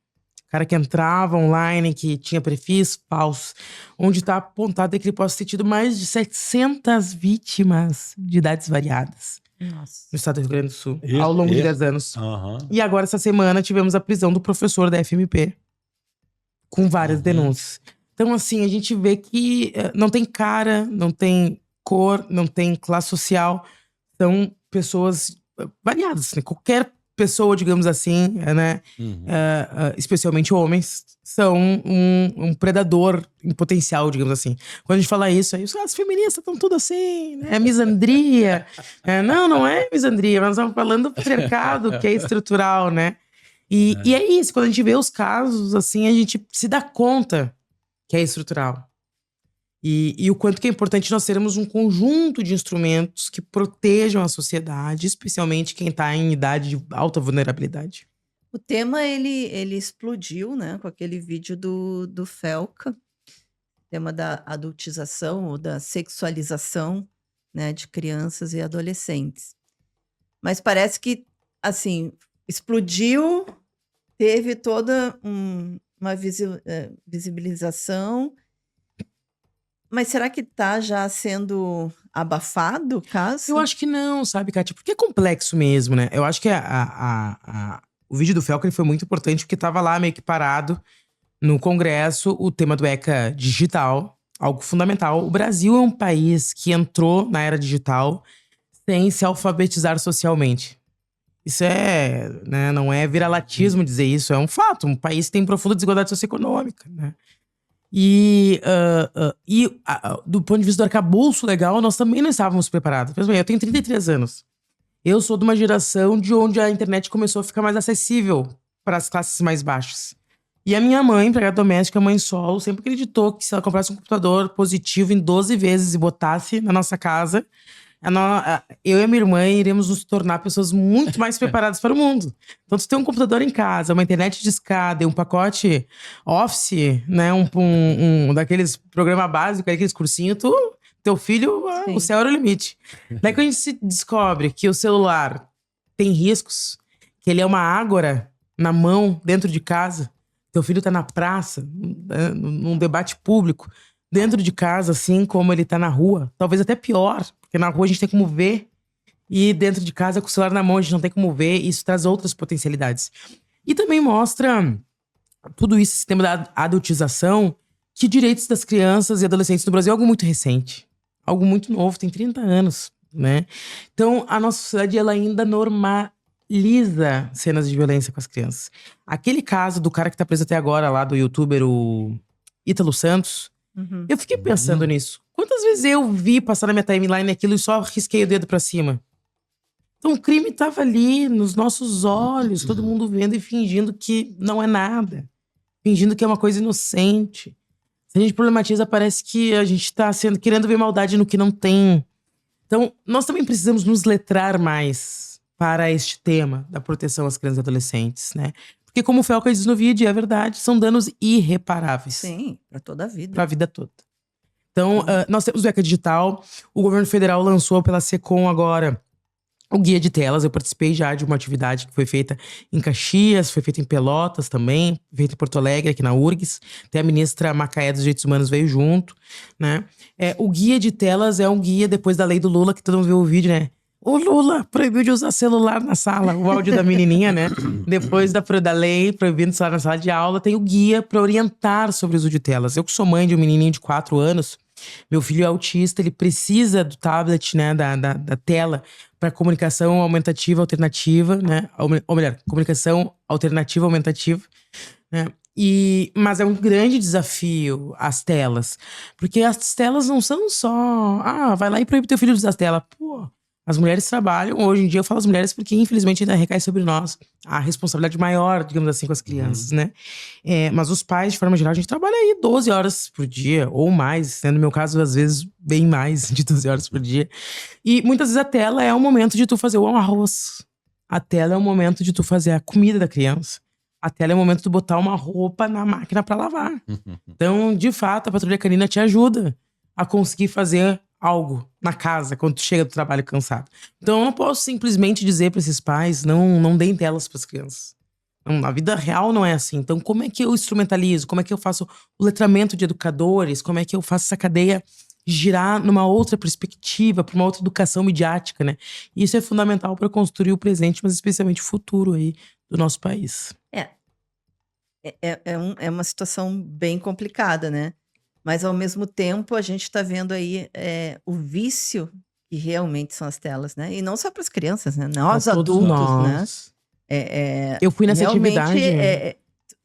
cara que entrava online, que tinha perfis falsos, onde está apontado que ele possa ter tido mais de 700 vítimas de idades variadas. Nossa. No estado do Rio Grande do Sul, ao longo de 10 anos. E agora, essa semana, tivemos a prisão do professor da FMP, com várias denúncias. Então, assim, a gente vê que não tem cara, não tem cor, não tem classe social. São pessoas variadas, né? Qualquer pessoa, digamos assim, né? Especialmente homens, são um predador em potencial, digamos assim. Quando a gente fala isso, aí as feministas estão tudo assim, né? É misandria. Não é misandria, mas nós estamos falando do patriarcado, que é estrutural, né? E é isso, quando a gente vê os casos, assim, a gente se dá conta que é estrutural. E o quanto que é importante nós termos um conjunto de instrumentos que protejam a sociedade, especialmente quem está em idade de alta vulnerabilidade. O tema, ele explodiu, né, com aquele vídeo do Felca, tema da adultização ou da sexualização, né, de crianças e adolescentes. Mas parece que, assim, explodiu, teve toda uma visibilização. Mas será que tá já sendo abafado o caso? Eu acho que não, sabe, Kátia? Porque é complexo mesmo, né? Eu acho que o vídeo do Felca foi muito importante porque tava lá meio que parado no Congresso o tema do ECA digital, algo fundamental. O Brasil é um país que entrou na era digital sem se alfabetizar socialmente. Isso né, não é viralatismo dizer isso, é um fato. Um país tem profunda desigualdade socioeconômica, né? E do ponto de vista do arcabouço legal, nós também não estávamos preparados. Mas, bem, eu tenho 33 anos. Eu sou de uma geração de onde a internet começou a ficar mais acessível para as classes mais baixas. E a minha mãe, empregada doméstica, mãe solo, sempre acreditou que se ela comprasse um computador positivo em 12 vezes e botasse na nossa casa, eu e a minha irmã iríamos nos tornar pessoas muito mais preparadas para o mundo. Então, se tem um computador em casa, uma internet de escada e um pacote Office, né, um daqueles programas básicos, aqueles cursinhos, teu filho, o céu era o limite. Daí quando a gente se descobre que o celular tem riscos, que ele é uma ágora na mão, dentro de casa, teu filho tá na praça, num debate público, dentro de casa, assim como ele tá na rua, talvez até pior, porque na rua a gente tem como ver, e dentro de casa, com o celular na mão, a gente não tem como ver, e isso traz outras potencialidades. E também mostra tudo isso, esse tema da adultização, que direitos das crianças e adolescentes no Brasil é algo muito recente, algo muito novo, tem 30 anos, né? Então, a nossa sociedade, ela ainda normaliza cenas de violência com as crianças. Aquele caso do cara que tá preso até agora, lá do youtuber, o Ítalo Santos, eu fiquei pensando nisso. Quantas vezes eu vi passar na minha timeline aquilo e só risquei o dedo pra cima? Então o crime tava ali, nos nossos olhos, todo mundo vendo e fingindo que não é nada. Fingindo que é uma coisa inocente. Se a gente problematiza, parece que a gente tá querendo ver maldade no que não tem. Então, nós também precisamos nos letrar mais para este tema da proteção às crianças e adolescentes, né? Porque como o Felca diz no vídeo, é verdade, são danos irreparáveis. Sim, para toda a vida. Para a vida toda. Então, nós temos o ECA Digital. O governo federal lançou pela SECOM agora o guia de telas. Eu participei já de uma atividade que foi feita em Caxias, foi feita em Pelotas também, feita em Porto Alegre, aqui na URGS. Até a ministra Macaé dos Direitos Humanos veio junto, né? O guia de telas é um guia depois da lei do Lula, que todo mundo viu o vídeo, né? O Lula proibiu de usar celular na sala. O áudio da menininha, né? Depois da lei proibindo celular na sala de aula, tem o guia para orientar sobre o uso de telas. Eu que sou mãe de um menininho de 4 anos, meu filho é autista, ele precisa do tablet, né? Da tela para comunicação aumentativa alternativa, né? Ou melhor, comunicação alternativa aumentativa, né? Mas é um grande desafio as telas. Porque as telas não são só… vai lá e proíbe teu filho de usar as telas. Pô… As mulheres trabalham, hoje em dia eu falo as mulheres porque infelizmente ainda recai sobre nós a responsabilidade maior, digamos assim, com as crianças, né? Mas os pais, de forma geral, a gente trabalha aí 12 horas por dia, ou mais, né? No meu caso, às vezes, bem mais de 12 horas por dia. E muitas vezes a tela é o momento de tu fazer o arroz. A tela é o momento de tu fazer a comida da criança. A tela é o momento de tu botar uma roupa na máquina pra lavar. Então, de fato, a patrulha canina te ajuda a conseguir fazer algo na casa quando tu chega do trabalho cansado. Então eu não posso simplesmente dizer para esses pais não deem telas para as crianças. Não, na vida real não é assim. Então como é que eu instrumentalizo? Como é que eu faço o letramento de educadores? Como é que eu faço essa cadeia girar numa outra perspectiva, para uma outra educação midiática, né? E isso é fundamental para construir o presente, mas especialmente o futuro aí do nosso país. É uma situação bem complicada, né? Mas, ao mesmo tempo, a gente está vendo aí o vício que realmente são as telas, né? E não só para as crianças, né? Nós, adultos, né? Eu fui nessa atividade.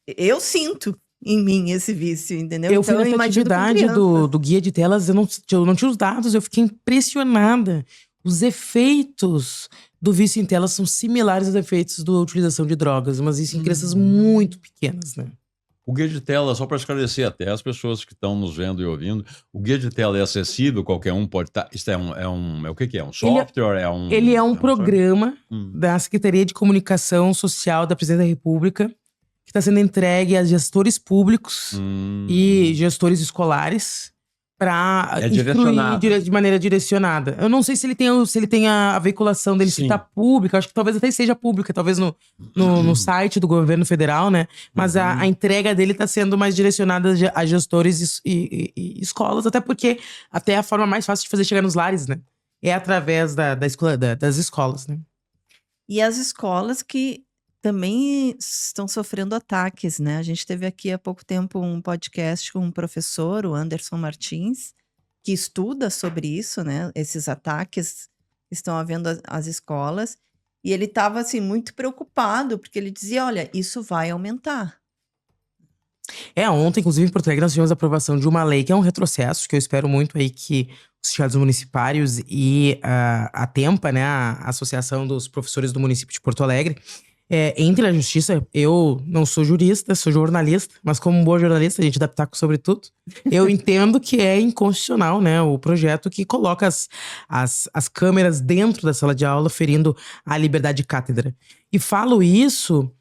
Eu sinto em mim esse vício, entendeu? Eu fui nessa atividade do guia de telas, eu não tinha os dados, eu fiquei impressionada. Os efeitos do vício em telas são similares aos efeitos da utilização de drogas, mas isso em crianças muito pequenas, né? O guia de tela, só para esclarecer até as pessoas que estão nos vendo e ouvindo, o guia de tela é acessível, qualquer um pode estar… Isso o que é? Um software? Ele é um programa da Secretaria de Comunicação Social da Presidência da República, que está sendo entregue a gestores públicos e gestores escolares para instruir de maneira direcionada. Eu não sei se ele tem a veiculação dele, se tá pública. Acho que talvez até seja pública, talvez no site do governo federal, né? Mas a entrega dele tá sendo mais direcionada a gestores e escolas, até porque até a forma mais fácil de fazer chegar nos lares, né? É através das escolas, né? E as escolas que também estão sofrendo ataques, né? A gente teve aqui há pouco tempo um podcast com um professor, o Anderson Martins, que estuda sobre isso, né? Esses ataques que que estão havendo as escolas. E ele estava assim, muito preocupado, porque ele dizia, olha, isso vai aumentar. Ontem, inclusive, em Porto Alegre, nós tivemos a aprovação de uma lei que é um retrocesso, que eu espero muito aí que os sindicatos municipários e a Tempa, né, a Associação dos Professores do Município de Porto Alegre, entre na justiça. Eu não sou jurista, sou jornalista, mas como um bom jornalista, a gente dá pitaco sobre tudo. Eu entendo que é inconstitucional, né, o projeto que coloca as câmeras dentro da sala de aula, ferindo a liberdade de cátedra. E falo isso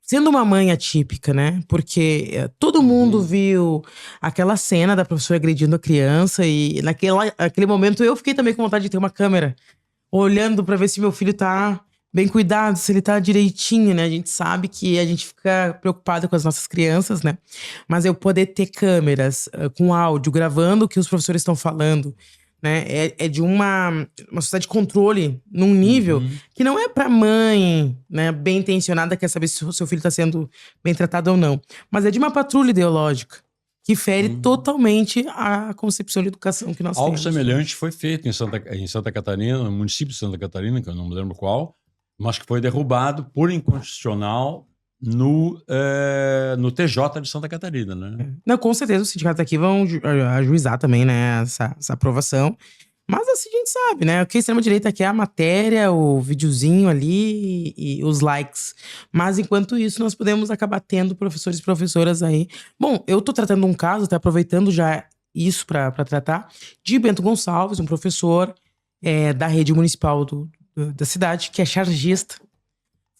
sendo uma mãe atípica, né? Porque todo mundo viu aquela cena da professora agredindo a criança e naquele momento eu fiquei também com vontade de ter uma câmera, olhando pra ver se meu filho tá bem cuidado, se ele tá direitinho, né? A gente sabe que a gente fica preocupado com as nossas crianças, né? Mas eu poder ter câmeras com áudio, gravando o que os professores estão falando, né? É de uma sociedade de controle num nível que não é pra mãe, né, bem intencionada, quer saber se o seu filho tá sendo bem tratado ou não. Mas é de uma patrulha ideológica que fere totalmente a concepção de educação que nós Algo temos. semelhante foi feito em Santa Catarina, no município de Santa Catarina, que eu não me lembro qual, mas que foi derrubado por inconstitucional no TJ de Santa Catarina, né? Não, com certeza os sindicatos aqui vão ajuizar também, né, essa aprovação. Mas assim, a gente sabe, né? O que a extrema-direita quer é a matéria, o videozinho ali e os likes. Mas enquanto isso, nós podemos acabar tendo professores e professoras aí. Bom, eu tô tratando um caso, tá aproveitando já isso pra tratar, de Bento Gonçalves, um professor da rede municipal da cidade, que é chargista.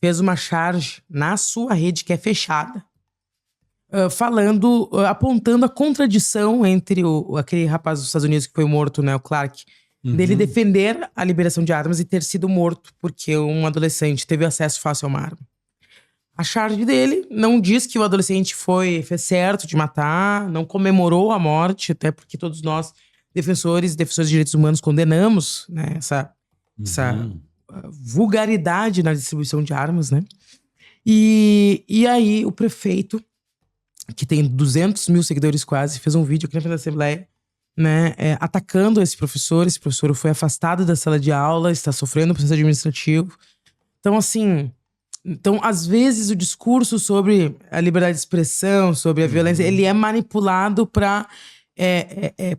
Fez uma charge na sua rede, que é fechada, apontando a contradição entre aquele rapaz dos Estados Unidos que foi morto, né, o Clark, dele defender a liberação de armas e ter sido morto porque um adolescente teve acesso fácil a uma arma. A charge dele não diz que o adolescente fez certo de matar, não comemorou a morte, até porque todos nós, defensores de direitos humanos, condenamos, né, essa vulgaridade na distribuição de armas, né? E aí o prefeito, que tem 200 mil seguidores quase, fez um vídeo aqui na frente da Assembleia, né, atacando esse professor. Esse professor foi afastado da sala de aula, está sofrendo processo administrativo. Então, assim, às vezes o discurso sobre a liberdade de expressão, sobre a violência, ele é manipulado para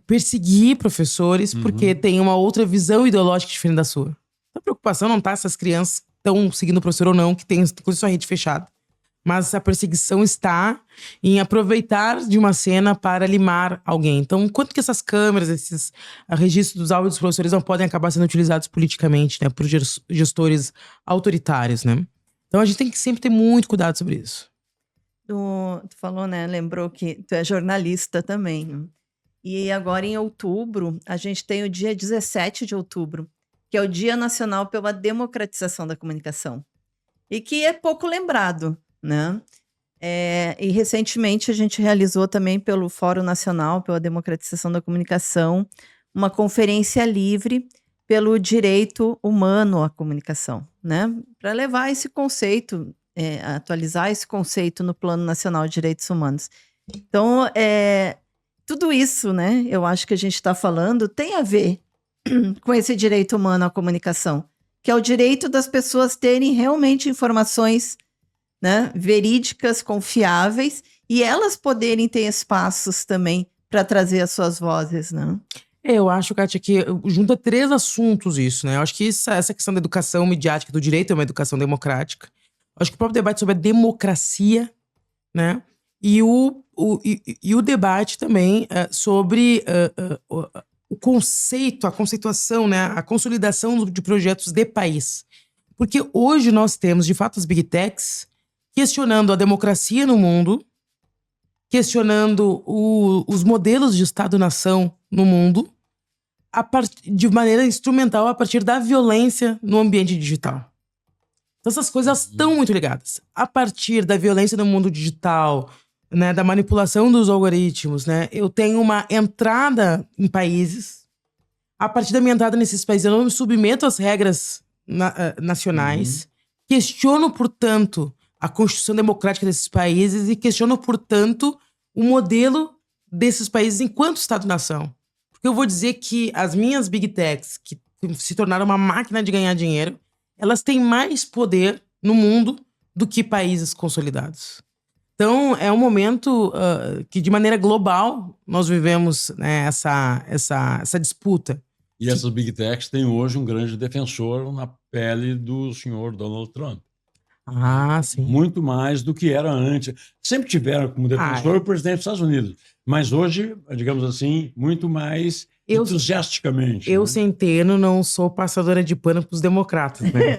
perseguir professores, porque tem uma outra visão ideológica diferente da sua. A preocupação não tá se as crianças estão seguindo o professor ou não, que tem sua rede fechada. Mas a perseguição está em aproveitar de uma cena para limar alguém. Então, quanto que essas câmeras, esses registros dos áudios dos professores não podem acabar sendo utilizados politicamente, né, por gestores autoritários, né? Então, a gente tem que sempre ter muito cuidado sobre isso. Tu falou, né? Lembrou que tu é jornalista também. E agora, em outubro, a gente tem o dia 17 de outubro, que é o Dia Nacional pela Democratização da Comunicação. E que é pouco lembrado, né? E recentemente a gente realizou também pelo Fórum Nacional pela Democratização da Comunicação uma conferência livre pelo direito humano à comunicação, né? Para levar esse conceito, atualizar esse conceito no Plano Nacional de Direitos Humanos. Então, tudo isso, né? Eu acho que a gente está falando tem a ver com esse direito humano à comunicação, que é o direito das pessoas terem realmente informações, né, verídicas, confiáveis, e elas poderem ter espaços também para trazer as suas vozes, né? Eu acho, Kátia, que junta 3 assuntos isso, né? Eu acho que essa questão da educação midiática, do direito a uma educação democrática. Eu acho que o próprio debate sobre a democracia, né? E o debate também sobre o conceito, a conceituação, né? A consolidação de projetos de país. Porque hoje nós temos, de fato, as Big Techs questionando a democracia no mundo, questionando os modelos de Estado-nação no mundo, de maneira instrumental a partir da violência no ambiente digital. Então essas coisas estão muito ligadas. A partir da violência no mundo digital, né, da manipulação dos algoritmos, né, eu tenho uma entrada em países. A partir da minha entrada nesses países, eu não me submeto às regras nacionais. Questiono, portanto, a Constituição Democrática desses países e questiono, portanto, o modelo desses países enquanto Estado-nação. Porque eu vou dizer que as minhas Big Techs, que se tornaram uma máquina de ganhar dinheiro, elas têm mais poder no mundo do que países consolidados. Então, é um momento que, de maneira global, nós vivemos, né, essa disputa. E essas Big Techs têm hoje um grande defensor na pele do senhor Donald Trump. Ah, sim. Muito mais do que era antes. Sempre tiveram como defensor o presidente dos Estados Unidos. Mas hoje, digamos assim, muito mais entusiasticamente. Eu, né? Centeno, não sou passadora de pano para os democratas, né?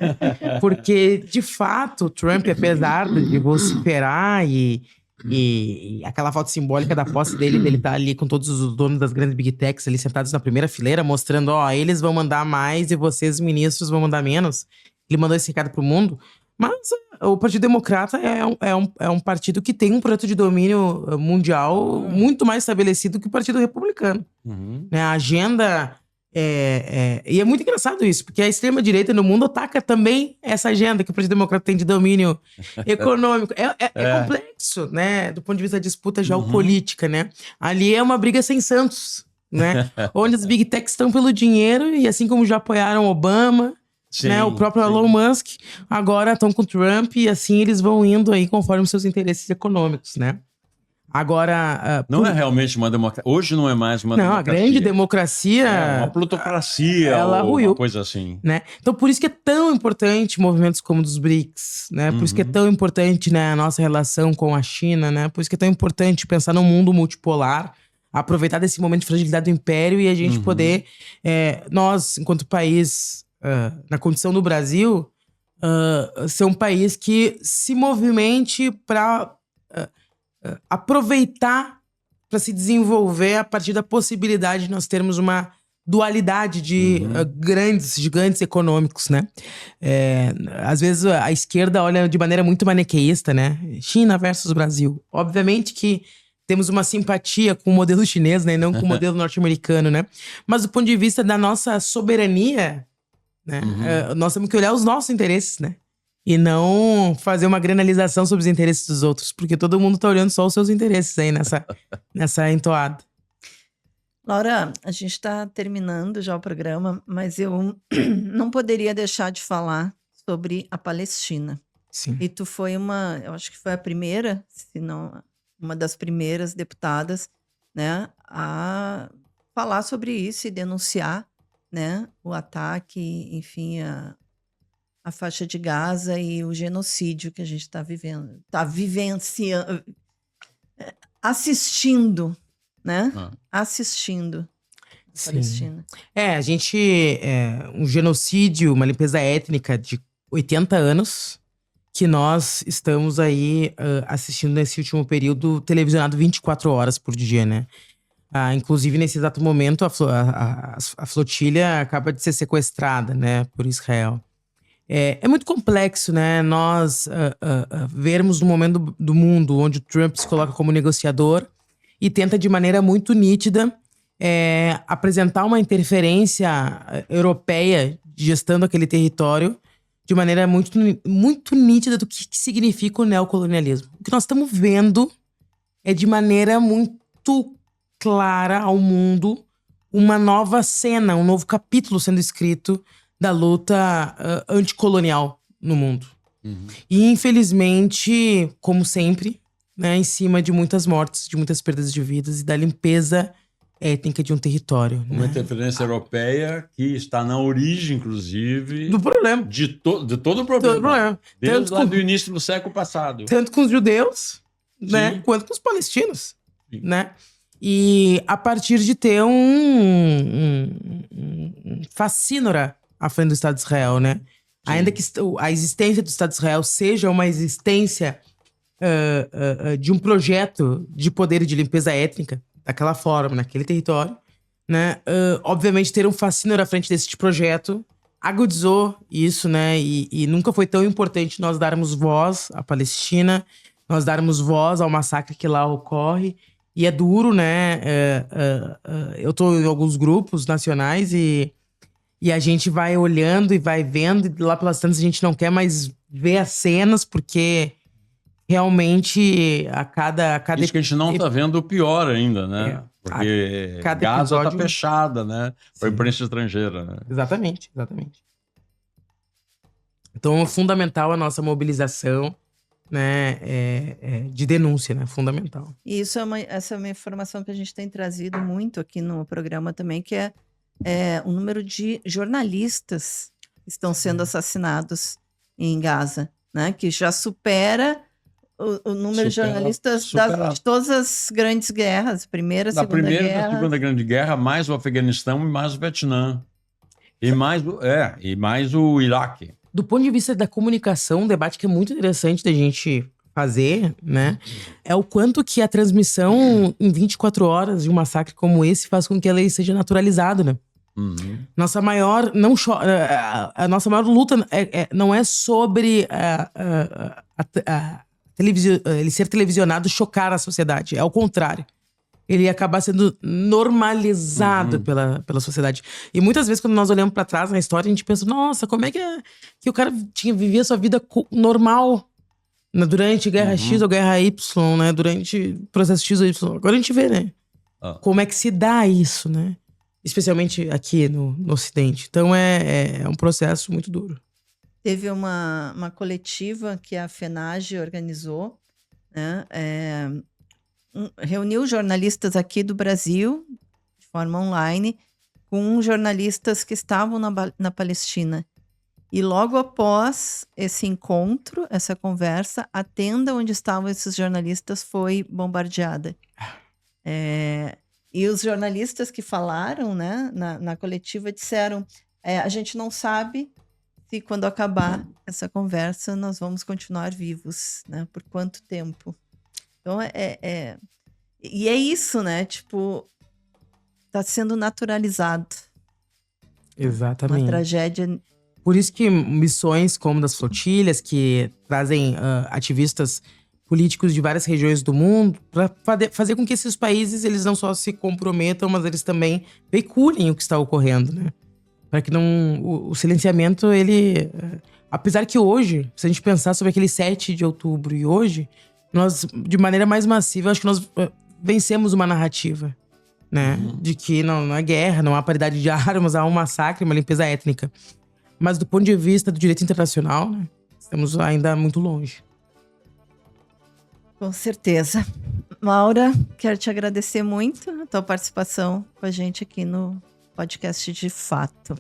Porque, de fato, o Trump, apesar de vociferar e aquela foto simbólica da posse dele estar ali com todos os donos das grandes Big Techs ali sentados na primeira fileira, mostrando, ó, eles vão mandar mais e vocês, ministros, vão mandar menos. Ele mandou esse recado pro mundo. Mas o Partido Democrata é um partido que tem um projeto de domínio mundial muito mais estabelecido que o Partido Republicano. Uhum. Né? A agenda... E é muito engraçado isso, porque a extrema-direita no mundo ataca também essa agenda que o Partido Democrata tem de domínio econômico. É complexo, né? Do ponto de vista da disputa geopolítica, né? Ali é uma briga sem santos, né? Onde as Big Techs estão pelo dinheiro e assim como já apoiaram Obama... Sim, né, o próprio Elon Musk, agora estão com o Trump e assim eles vão indo aí conforme os seus interesses econômicos, né? Agora... Não é realmente uma democracia. Hoje não é mais uma democracia. Não, a grande democracia... É uma plutocracia ela ou ruiu, uma coisa assim. né? Então por isso que é tão importante movimentos como o dos BRICS, né? Por isso que é tão importante, né, a nossa relação com a China, né? Por isso que é tão importante pensar num mundo multipolar, aproveitar desse momento de fragilidade do império e a gente poder... nós, enquanto país... na condição do Brasil, ser um país que se movimente para aproveitar, para se desenvolver a partir da possibilidade de nós termos uma dualidade de grandes gigantes econômicos, né? Às vezes a esquerda olha de maneira muito maniqueísta, né? China versus Brasil. Obviamente que temos uma simpatia com o modelo chinês, né? E não com o modelo norte-americano, né? Mas do ponto de vista da nossa soberania... né? Nós temos que olhar os nossos interesses, né? E não fazer uma granalização sobre os interesses dos outros, porque todo mundo tá olhando só os seus interesses aí nessa entoada. Laura, a gente está terminando já o programa, mas eu não poderia deixar de falar sobre a Palestina. Sim. E tu foi eu acho que foi a primeira, se não uma das primeiras deputadas, né, a falar sobre isso e denunciar, né, o ataque, enfim, a faixa de Gaza e o genocídio que a gente está vivendo, está vivenciando, assistindo, né? Assistindo a Palestina. A gente... um genocídio, uma limpeza étnica de 80 anos que nós estamos aí assistindo nesse último período, televisionado 24 horas por dia, né? Inclusive, nesse exato momento, a flotilha acaba de ser sequestrada, né, por Israel. É muito complexo, né, nós vermos no momento do mundo onde o Trump se coloca como negociador e tenta de maneira muito nítida apresentar uma interferência europeia gestando aquele território de maneira muito, muito nítida do que significa o neocolonialismo. O que nós estamos vendo é de maneira muito clara ao mundo uma nova cena, um novo capítulo sendo escrito da luta anticolonial no mundo. E infelizmente, como sempre, né, em cima de muitas mortes, de muitas perdas de vidas e da limpeza étnica de um território. Uma né? interferência europeia que está na origem, inclusive, Do problema. de todo o problema. Todo problema. Desde lá do início do século passado. Tanto com os judeus, né, quanto com os palestinos, né? E a partir de ter um facínora à frente do Estado de Israel, né? Ainda que a existência do Estado de Israel seja uma existência de um projeto de poder e de limpeza étnica, daquela forma, naquele território, né? Obviamente, ter um fascínio à frente desse projeto agudizou isso, né? E nunca foi tão importante nós darmos voz à Palestina, nós darmos voz ao massacre que lá ocorre. E é duro, né? Eu tô em alguns grupos nacionais e a gente vai olhando e vai vendo, e lá pelas tantas a gente não quer mais ver as cenas, porque realmente a cada... Isso que a gente não tá vendo o pior ainda, né? Porque Cada Gaza está episódio- fechada, né? Para Sim. imprensa estrangeira, né? Exatamente. Então é fundamental a nossa mobilização, né, de denúncia, né? Fundamental. E essa é uma informação que a gente tem trazido muito aqui no programa também, que é o número de jornalistas que estão sendo assassinados em Gaza, né? Que já supera o número de jornalistas supera. de todas as grandes guerras, Primeira, Da Segunda Primeira e Guerra. da Segunda Grande Guerra, mais o Afeganistão e mais o Vietnã. E mais o Iraque. Do ponto de vista da comunicação, um debate que é muito interessante da gente fazer, né? É o quanto que a transmissão em 24 horas de um massacre como esse faz com que ele seja naturalizado, né? Uhum. Nossa maior a nossa maior luta não é sobre ele ser televisionado chocar a sociedade. É ao contrário. Ele acabar sendo normalizado pela sociedade. E muitas vezes, quando nós olhamos pra trás na história, a gente pensa, nossa, como é que o cara vivia a sua vida normal, né? Durante Guerra X ou Guerra Y, né? Durante processo X ou Y. Agora a gente vê, né? Como é que se dá isso, né? Especialmente aqui no Ocidente. Então é um processo muito duro. Teve uma coletiva que a FENAGE organizou, né? Reuniu jornalistas aqui do Brasil, de forma online, com jornalistas que estavam na Palestina. E logo após esse encontro, essa conversa, a tenda onde estavam esses jornalistas foi bombardeada. E os jornalistas que falaram, né, na coletiva disseram, a gente não sabe se quando acabar essa conversa nós vamos continuar vivos, né? Por quanto tempo? Então, e é isso, né? Tipo, tá sendo naturalizado. Exatamente. Uma tragédia. Por isso que missões como das flotilhas, que trazem ativistas políticos de várias regiões do mundo, para fazer com que esses países eles não só se comprometam, mas eles também veiculem o que está ocorrendo, né? Para que não... O silenciamento, ele... Apesar que hoje, se a gente pensar sobre aquele 7 de outubro e hoje, nós, de maneira mais massiva, acho que nós vencemos uma narrativa, né? De que não é guerra, não há paridade de armas, há um massacre, uma limpeza étnica. Mas do ponto de vista do direito internacional, né, estamos ainda muito longe. Com certeza. Maura, quero te agradecer muito a tua participação com a gente aqui no podcast De Fato.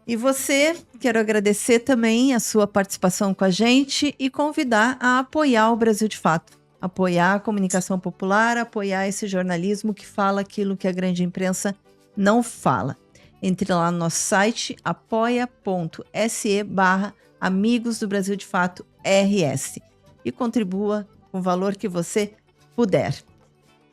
E você, quero agradecer também a sua participação com a gente e convidar a apoiar o Brasil de Fato. Apoiar a comunicação popular, apoiar esse jornalismo que fala aquilo que a grande imprensa não fala. Entre lá no nosso site, apoia.se/Amigos do Brasil de Fato RS e contribua com o valor que você puder.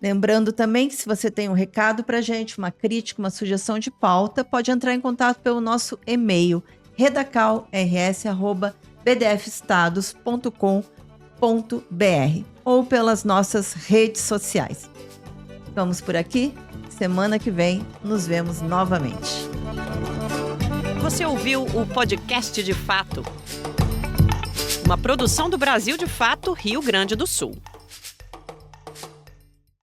Lembrando também que se você tem um recado para a gente, uma crítica, uma sugestão de pauta, pode entrar em contato pelo nosso e-mail redacalrs@bdfestados.com.br ou pelas nossas redes sociais. Ficamos por aqui. Semana que vem nos vemos novamente. Você ouviu o podcast De Fato, uma produção do Brasil de Fato, Rio Grande do Sul.